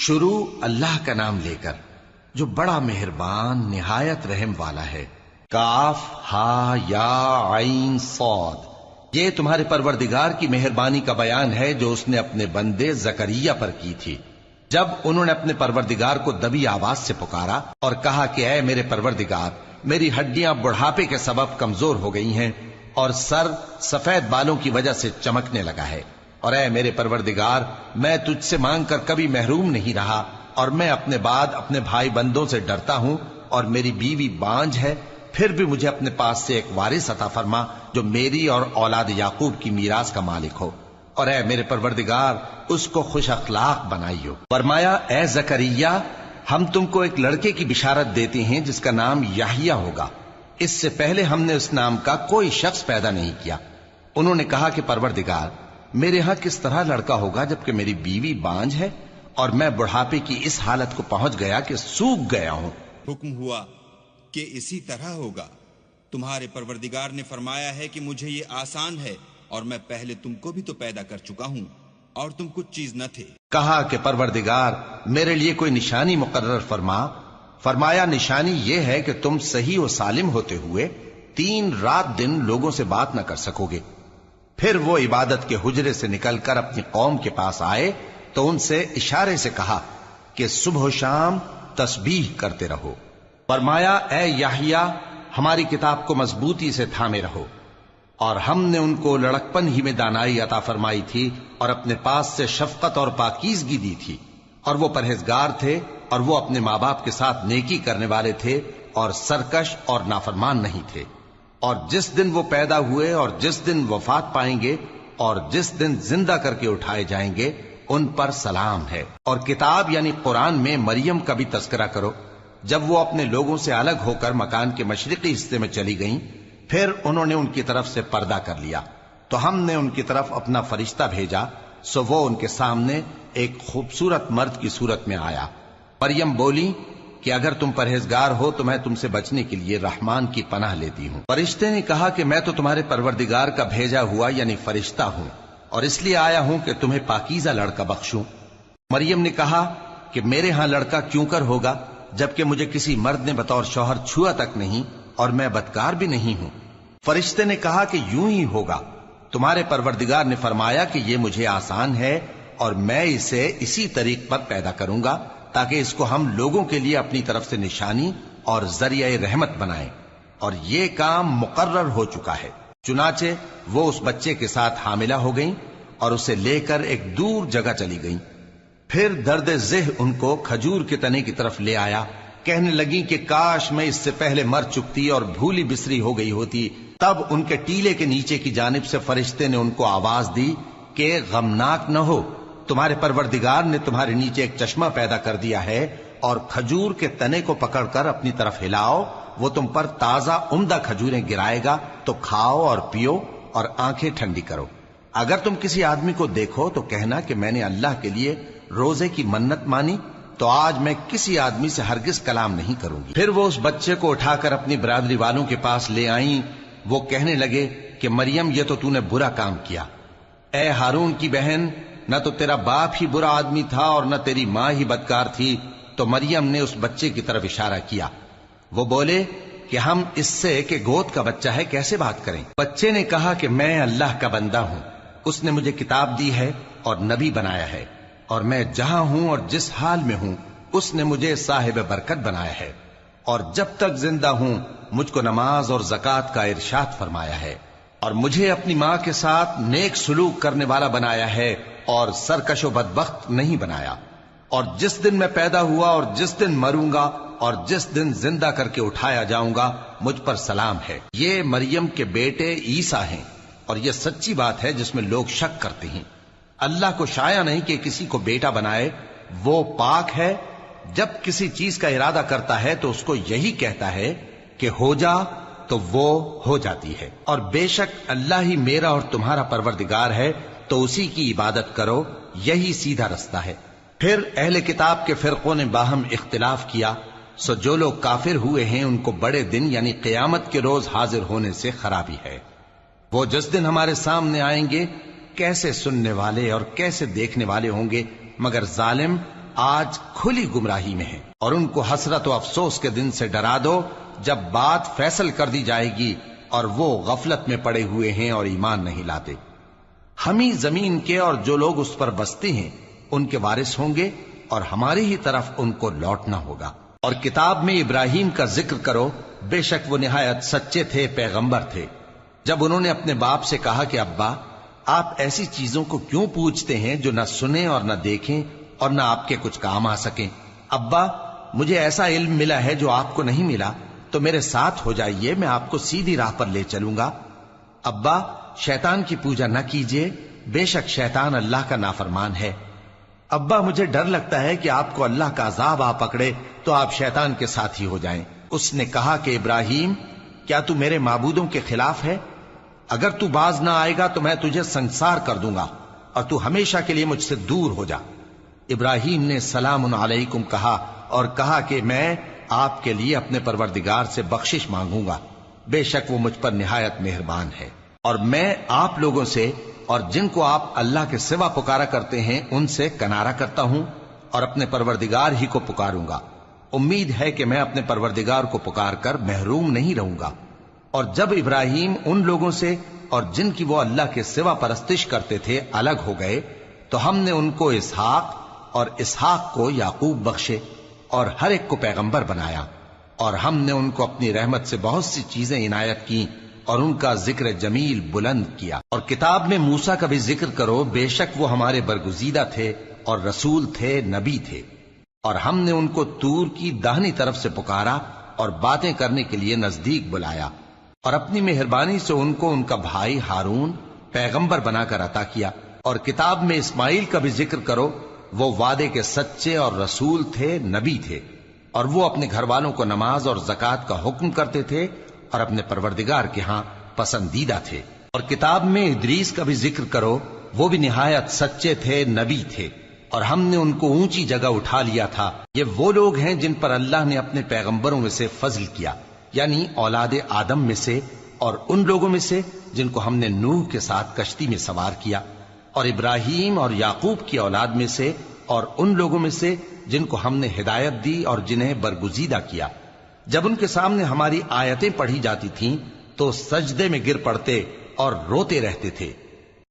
شروع اللہ کا نام لے کر جو بڑا مہربان نہایت رحم والا ہے۔ کاف ہا یا عین صاد، یہ تمہارے پروردگار کی مہربانی کا بیان ہے جو اس نے اپنے بندے زکریا پر کی تھی، جب انہوں نے اپنے پروردگار کو دبی آواز سے پکارا اور کہا کہ اے میرے پروردگار، میری ہڈیاں بڑھاپے کے سبب کمزور ہو گئی ہیں اور سر سفید بالوں کی وجہ سے چمکنے لگا ہے، اور اے میرے پروردگار، میں تجھ سے مانگ کر کبھی محروم نہیں رہا، اور میں اپنے بعد اپنے بھائی بندوں سے ڈرتا ہوں، اور میری بیوی بانجھ ہے، پھر بھی مجھے اپنے پاس سے ایک وارث عطا فرما جو میری اور اولاد یعقوب کی میراث کا مالک ہو، اور اے میرے پروردگار اس کو خوش اخلاق بنائیو۔ فرمایا اے زکریا، ہم تم کو ایک لڑکے کی بشارت دیتے ہیں جس کا نام یحییٰ ہوگا، اس سے پہلے ہم نے اس نام کا کوئی شخص پیدا نہیں کیا۔ انہوں نے کہا کہ پروردگار، میرے ہاں کس طرح لڑکا ہوگا جبکہ میری بیوی بانجھ ہے اور میں بڑھاپے کی اس حالت کو پہنچ گیا کہ سوکھ گیا ہوں۔ حکم ہوا کہ اسی طرح ہوگا، تمہارے پروردگار نے فرمایا ہے کہ مجھے یہ آسان ہے، اور میں پہلے تم کو بھی تو پیدا کر چکا ہوں اور تم کچھ چیز نہ تھے۔ کہا کہ پروردگار میرے لیے کوئی نشانی مقرر فرما۔ فرمایا نشانی یہ ہے کہ تم صحیح و سالم ہوتے ہوئے 3 رات دن لوگوں سے بات نہ کر سکو گے۔ پھر وہ عبادت کے حجرے سے نکل کر اپنی قوم کے پاس آئے تو ان سے اشارے سے کہا کہ صبح و شام تسبیح کرتے رہو۔ فرمایا اے یحییٰ، ہماری کتاب کو مضبوطی سے تھامے رہو، اور ہم نے ان کو لڑکپن ہی میں دانائی عطا فرمائی تھی اور اپنے پاس سے شفقت اور پاکیزگی دی تھی، اور وہ پرہیزگار تھے اور وہ اپنے ماں باپ کے ساتھ نیکی کرنے والے تھے اور سرکش اور نافرمان نہیں تھے۔ اور جس دن وہ پیدا ہوئے اور جس دن وفات پائیں گے اور جس دن زندہ کر کے اٹھائے جائیں گے ان پر سلام ہے۔ اور کتاب یعنی قرآن میں مریم کا بھی تذکرہ کرو، جب وہ اپنے لوگوں سے الگ ہو کر مکان کے مشرقی حصے میں چلی گئیں، پھر انہوں نے ان کی طرف سے پردہ کر لیا تو ہم نے ان کی طرف اپنا فرشتہ بھیجا، سو وہ ان کے سامنے ایک خوبصورت مرد کی صورت میں آیا۔ مریم بولی کہ اگر تم پرہیزگار ہو تو میں تم سے بچنے کے لیے رحمان کی پناہ لیتی ہوں۔ فرشتے نے کہا کہ میں تو تمہارے پروردگار کا بھیجا ہوا یعنی فرشتہ ہوں، اور اس لیے آیا ہوں کہ تمہیں پاکیزہ لڑکا بخشوں۔ مریم نے کہا کہ میرے ہاں لڑکا کیوں کر ہوگا جبکہ مجھے کسی مرد نے بطور شوہر چھوا تک نہیں اور میں بدکار بھی نہیں ہوں۔ فرشتے نے کہا کہ یوں ہی ہوگا، تمہارے پروردگار نے فرمایا کہ یہ مجھے آسان ہے اور میں اسے اسی طریق پر پیدا کروں گا تاکہ اس کو ہم لوگوں کے لیے اپنی طرف سے نشانی اور ذریعہ رحمت بنائیں، اور یہ کام مقرر ہو چکا ہے۔ چنانچہ وہ اس بچے کے ساتھ حاملہ ہو گئیں اور اسے لے کر ایک دور جگہ چلی گئیں۔ پھر درد ذہ ان کو کھجور کے تنے کی طرف لے آیا، کہنے لگیں کہ کاش میں اس سے پہلے مر چکتی اور بھولی بسری ہو گئی ہوتی۔ تب ان کے ٹیلے کے نیچے کی جانب سے فرشتے نے ان کو آواز دی کہ غمناک نہ ہو، تمہارے پروردگار نے تمہارے نیچے ایک چشمہ پیدا کر دیا ہے، اور کھجور کے تنے کو پکڑ کر اپنی طرف ہلاؤ، وہ تم پر تازہ عمدہ کھجوریں گرائے گا، تو کھاؤ اور پیو اور آنکھیں ٹھنڈی کرو۔ اگر تم کسی آدمی کو دیکھو تو کہنا کہ میں نے اللہ کے لیے روزے کی منت مانی، تو آج میں کسی آدمی سے ہرگز کلام نہیں کروں گی۔ پھر وہ اس بچے کو اٹھا کر اپنی برادری والوں کے پاس لے آئیں۔ وہ کہنے لگے کہ مریم یہ تو نے برا کام کیا، اے ہارون کی بہن، نہ تو تیرا باپ ہی برا آدمی تھا اور نہ تیری ماں ہی بدکار تھی۔ تو مریم نے اس بچے کی طرف اشارہ کیا۔ وہ بولے کہ ہم اس سے کہ گود کا بچہ ہے کیسے بات کریں؟ بچے نے کہا کہ میں اللہ کا بندہ ہوں، اس نے مجھے کتاب دی ہے اور نبی بنایا ہے، اور میں جہاں ہوں اور جس حال میں ہوں اس نے مجھے صاحب برکت بنایا ہے، اور جب تک زندہ ہوں مجھ کو نماز اور زکوٰۃ کا ارشاد فرمایا ہے، اور مجھے اپنی ماں کے ساتھ نیک سلوک کرنے والا بنایا ہے اور سرکش و بدبخت نہیں بنایا، اور جس دن میں پیدا ہوا اور جس دن مروں گا اور جس دن زندہ کر کے اٹھایا جاؤں گا مجھ پر سلام ہے۔ یہ مریم کے بیٹے عیسیٰ ہیں، اور یہ سچی بات ہے جس میں لوگ شک کرتے ہیں۔ اللہ کو شایع نہیں کہ کسی کو بیٹا بنائے، وہ پاک ہے، جب کسی چیز کا ارادہ کرتا ہے تو اس کو یہی کہتا ہے کہ ہو جا تو وہ ہو جاتی ہے، اور بے شک اللہ ہی میرا اور تمہارا پروردگار ہے، تو اسی کی عبادت کرو، یہی سیدھا رستہ ہے۔ پھر اہل کتاب کے فرقوں نے باہم اختلاف کیا، سو جو لوگ کافر ہوئے ہیں ان کو بڑے دن یعنی قیامت کے روز حاضر ہونے سے خرابی ہے۔ وہ جس دن ہمارے سامنے آئیں گے کیسے سننے والے اور کیسے دیکھنے والے ہوں گے، مگر ظالم آج کھلی گمراہی میں ہیں، اور ان کو حسرت و افسوس کے دن سے ڈرا دو جب بات فیصل کر دی جائے گی اور وہ غفلت میں پڑے ہوئے ہیں اور ایمان نہیں لاتے۔ ہم ہی زمین کے اور جو لوگ اس پر بستے ہیں ان کے وارث ہوں گے، اور ہماری ہی طرف ان کو لوٹنا ہوگا۔ اور کتاب میں ابراہیم کا ذکر کرو، بے شک وہ نہایت سچے تھے، پیغمبر تھے۔ جب انہوں نے اپنے باپ سے کہا کہ ابا، آپ ایسی چیزوں کو کیوں پوچھتے ہیں جو نہ سنیں اور نہ دیکھیں اور نہ آپ کے کچھ کام آ سکیں؟ ابا، مجھے ایسا علم ملا ہے جو آپ کو نہیں ملا، تو میرے ساتھ ہو جائیے، میں آپ کو سیدھی راہ پر لے چلوں گا۔ ابا، شیطان کی پوجا نہ کیجیے، بے شک شیطان اللہ کا نافرمان ہے۔ ابا، مجھے ڈر لگتا ہے کہ آپ کو اللہ کا عذاب آ پکڑے تو آپ شیطان کے ساتھی ہو جائیں۔ اس نے کہا کہ ابراہیم، کیا تو میرے معبودوں کے خلاف ہے؟ اگر تو باز نہ آئے گا تو میں تجھے سنسار کر دوں گا اور تو ہمیشہ کے لیے مجھ سے دور ہو جا۔ ابراہیم نے سلام علیکم کہا اور کہا کہ میں آپ کے لیے اپنے پروردگار سے بخشش مانگوں گا، بے شک وہ مجھ پر نہایت مہربان ہے، اور میں آپ لوگوں سے اور جن کو آپ اللہ کے سوا پکارا کرتے ہیں ان سے کنارہ کرتا ہوں اور اپنے پروردگار ہی کو پکاروں گا۔ امید ہے کہ میں اپنے پروردگار کو پکار کر محروم نہیں رہوں گا۔ اور جب ابراہیم ان لوگوں سے اور جن کی وہ اللہ کے سوا پرستش کرتے تھے الگ ہو گئے تو ہم نے ان کو اسحاق اور اسحاق کو یعقوب بخشے اور ہر ایک کو پیغمبر بنایا، اور ہم نے ان کو اپنی رحمت سے بہت سی چیزیں عنایت کی اور ان کا ذکر جمیل بلند کیا۔ اور کتاب میں موسیٰ کا بھی ذکر کرو، بے شک وہ ہمارے برگزیدہ تھے اور رسول تھے، نبی تھے، اور ہم نے ان کو طور کی داہنی طرف سے پکارا اور باتیں کرنے کے لیے نزدیک بلایا، اور اپنی مہربانی سے ان کو ان کا بھائی ہارون پیغمبر بنا کر عطا کیا۔ اور کتاب میں اسماعیل کا بھی ذکر کرو، وہ وعدے کے سچے اور رسول تھے، نبی تھے، اور وہ اپنے گھر والوں کو نماز اور زکوٰۃ کا حکم کرتے تھے اور اپنے پروردگار کے ہاں پسندیدہ تھے۔ اور کتاب میں ادریس کا بھی ذکر کرو، وہ بھی نہایت سچے تھے، نبی تھے، اور ہم نے ان کو اونچی جگہ اٹھا لیا تھا۔ یہ وہ لوگ ہیں جن پر اللہ نے اپنے پیغمبروں میں سے فضل کیا، یعنی اولاد آدم میں سے، اور ان لوگوں میں سے جن کو ہم نے نوح کے ساتھ کشتی میں سوار کیا، اور ابراہیم اور یعقوب کی اولاد میں سے، اور ان لوگوں میں سے جن کو ہم نے ہدایت دی اور جنہیں برگزیدہ کیا۔ جب ان کے سامنے ہماری آیتیں پڑھی جاتی تھیں تو سجدے میں گر پڑتے اور روتے رہتے تھے۔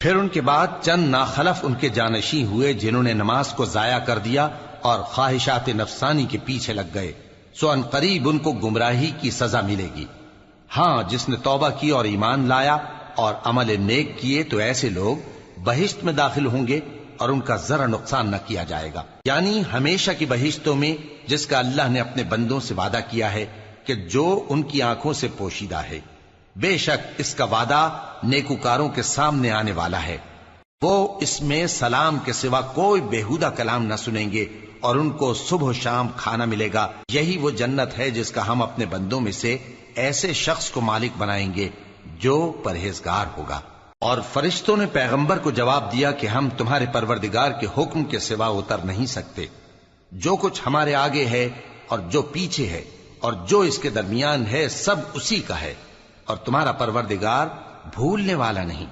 پھر ان کے بعد چند ناخلف ان کے جانشین ہوئے جنہوں نے نماز کو ضائع کر دیا اور خواہشات نفسانی کے پیچھے لگ گئے، سو ان قریب ان کو گمراہی کی سزا ملے گی۔ ہاں، جس نے توبہ کی اور ایمان لایا اور عمل نیک کیے تو ایسے لوگ بہشت میں داخل ہوں گے اور ان کا ذرا نقصان نہ کیا جائے گا، یعنی ہمیشہ کی بہشتوں میں جس کا اللہ نے اپنے بندوں سے وعدہ کیا ہے کہ جو ان کی آنکھوں سے پوشیدہ ہے۔ بے شک اس کا وعدہ نیکوکاروں کے سامنے آنے والا ہے، وہ اس میں سلام کے سوا کوئی بیہودہ کلام نہ سنیں گے اور ان کو صبح و شام کھانا ملے گا۔ یہی وہ جنت ہے جس کا ہم اپنے بندوں میں سے ایسے شخص کو مالک بنائیں گے جو پرہیزگار ہوگا۔ اور فرشتوں نے پیغمبر کو جواب دیا کہ ہم تمہارے پروردگار کے حکم کے سوا اتر نہیں سکتے، جو کچھ ہمارے آگے ہے اور جو پیچھے ہے اور جو اس کے درمیان ہے سب اسی کا ہے، اور تمہارا پروردگار بھولنے والا نہیں،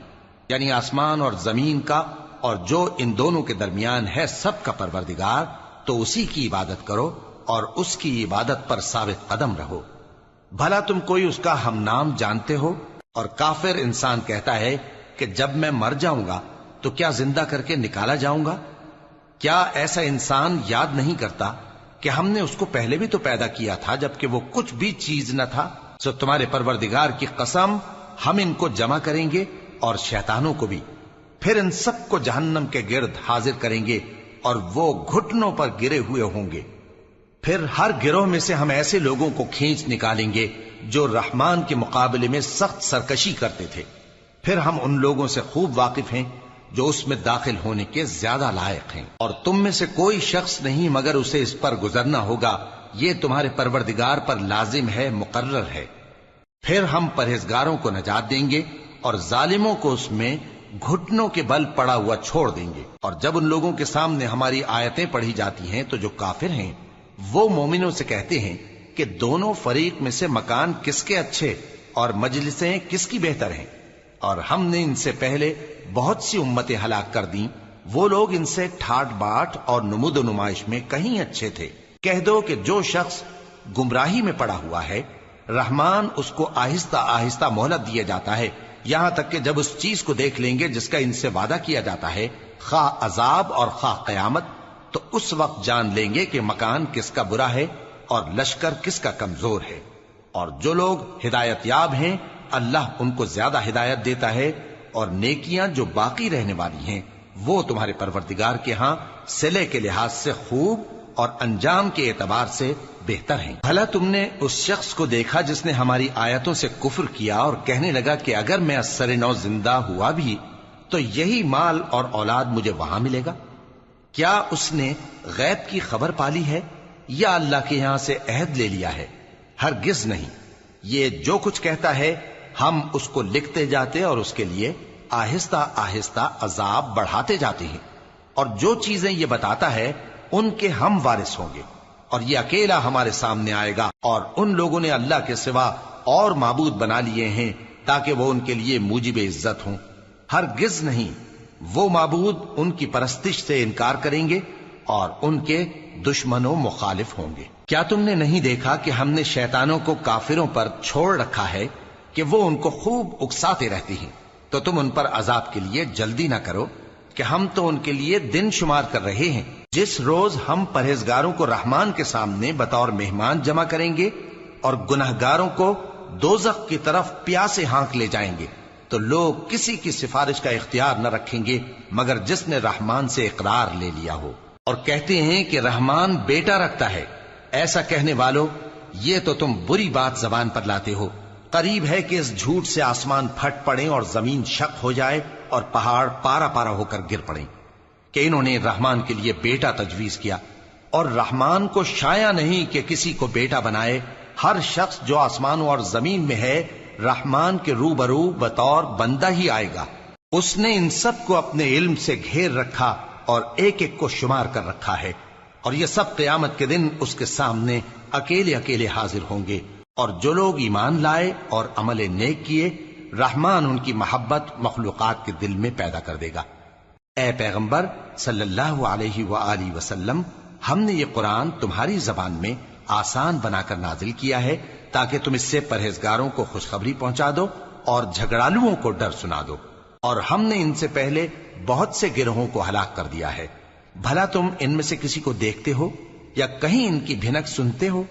یعنی آسمان اور زمین کا اور جو ان دونوں کے درمیان ہے سب کا پروردگار، تو اسی کی عبادت کرو اور اس کی عبادت پر ثابت قدم رہو۔ بھلا تم کوئی اس کا ہم نام جانتے ہو؟ اور کافر انسان کہتا ہے کہ جب میں مر جاؤں گا تو کیا زندہ کر کے نکالا جاؤں گا؟ کیا ایسا انسان یاد نہیں کرتا کہ ہم نے اس کو پہلے بھی تو پیدا کیا تھا جبکہ وہ کچھ بھی چیز نہ تھا؟ سو تمہارے پروردگار کی قسم، ہم ان کو جمع کریں گے اور شیطانوں کو بھی، پھر ان سب کو جہنم کے گرد حاضر کریں گے اور وہ گھٹنوں پر گرے ہوئے ہوں گے۔ پھر ہر گروہ میں سے ہم ایسے لوگوں کو کھینچ نکالیں گے جو رحمان کے مقابلے میں سخت سرکشی کرتے تھے، پھر ہم ان لوگوں سے خوب واقف ہیں جو اس میں داخل ہونے کے زیادہ لائق ہیں، اور تم میں سے کوئی شخص نہیں مگر اسے اس پر گزرنا ہوگا، یہ تمہارے پروردگار پر لازم ہے، مقرر ہے۔ پھر ہم پرہیزگاروں کو نجات دیں گے اور ظالموں کو اس میں گھٹنوں کے بل پڑا ہوا چھوڑ دیں گے۔ اور جب ان لوگوں کے سامنے ہماری آیتیں پڑھی جاتی ہیں تو جو کافر ہیں وہ مومنوں سے کہتے ہیں کہ دونوں فریق میں سے مکان کس کے اچھے اور مجلسیں کس کی بہتر ہیں، اور ہم نے ان سے پہلے بہت سی امتیں ہلاک کر دیں وہ لوگ ان سے ٹھاٹ باٹ اور نمود و نمائش میں کہیں اچھے تھے۔ کہہ دو کہ جو شخص گمراہی میں پڑا ہوا ہے، رحمان اس کو آہستہ آہستہ مہلت دیا جاتا ہے، یہاں تک کہ جب اس چیز کو دیکھ لیں گے جس کا ان سے وعدہ کیا جاتا ہے، خواہ عذاب اور خواہ قیامت، تو اس وقت جان لیں گے کہ مکان کس کا برا ہے اور لشکر کس کا کمزور ہے۔ اور جو لوگ ہدایت یاب ہیں، اللہ ان کو زیادہ ہدایت دیتا ہے، اور نیکیاں جو باقی رہنے والی ہیں وہ تمہارے پروردگار کے ہاں صلے کے لحاظ سے خوب اور انجام کے اعتبار سے بہتر ہیں۔ بھلا تم نے اس شخص کو دیکھا جس نے ہماری آیتوں سے کفر کیا اور کہنے لگا کہ اگر میں اثر نو زندہ ہوا بھی تو یہی مال اور اولاد مجھے وہاں ملے گا؟ کیا اس نے غیب کی خبر پالی ہے یا اللہ کے یہاں سے عہد لے لیا ہے؟ ہرگز نہیں۔ یہ جو کچھ کہتا ہے ہم اس کو لکھتے جاتے اور اس کے لیے آہستہ آہستہ عذاب بڑھاتے جاتے ہیں، اور جو چیزیں یہ بتاتا ہے ان کے ہم وارث ہوں گے، اور یہ اکیلا ہمارے سامنے آئے گا۔ اور ان لوگوں نے اللہ کے سوا اور معبود بنا لیے ہیں تاکہ وہ ان کے لیے موجب عزت ہوں۔ ہرگز نہیں، وہ معبود ان کی پرستش سے انکار کریں گے اور ان کے دشمن و مخالف ہوں گے۔ کیا تم نے نہیں دیکھا کہ ہم نے شیطانوں کو کافروں پر چھوڑ رکھا ہے کہ وہ ان کو خوب اکساتے رہتی ہیں؟ تو تم ان پر عذاب کے لیے جلدی نہ کرو کہ ہم تو ان کے لیے دن شمار کر رہے ہیں۔ جس روز ہم پرہیزگاروں کو رحمان کے سامنے بطور مہمان جمع کریں گے اور گنہگاروں کو دوزخ کی طرف پیاسے ہانک لے جائیں گے، تو لوگ کسی کی سفارش کا اختیار نہ رکھیں گے مگر جس نے رحمان سے اقرار لے لیا ہو۔ اور کہتے ہیں کہ رحمان بیٹا رکھتا ہے۔ ایسا کہنے والو، یہ تو تم بری بات زبان پر لاتے ہو۔ قریب ہے کہ اس جھوٹ سے آسمان پھٹ پڑیں اور زمین شق ہو جائے اور پہاڑ پارا پارا ہو کر گر پڑیں کہ انہوں نے رحمان کے لیے بیٹا تجویز کیا، اور رحمان کو شایع نہیں کہ کسی کو بیٹا بنائے۔ ہر شخص جو آسمانوں اور زمین میں ہے رحمان کے روبرو بطور بندہ ہی آئے گا۔ اس نے ان سب کو اپنے علم سے گھیر رکھا اور ایک ایک کو شمار کر رکھا ہے، اور یہ سب قیامت کے دن اس کے سامنے اکیلے اکیلے حاضر ہوں گے۔ اور جو لوگ ایمان لائے اور عمل نیک کیے، رحمان ان کی محبت مخلوقات کے دل میں پیدا کر دے گا۔ اے پیغمبر صلی اللہ علیہ وآلہ وسلم، ہم نے یہ قرآن تمہاری زبان میں آسان بنا کر نازل کیا ہے تاکہ تم اس سے پرہیزگاروں کو خوشخبری پہنچا دو اور جھگڑالوؤں کو ڈر سنا دو۔ اور ہم نے ان سے پہلے بہت سے گروہوں کو ہلاک کر دیا ہے۔ بھلا تم ان میں سے کسی کو دیکھتے ہو یا کہیں ان کی بھنک سنتے ہو؟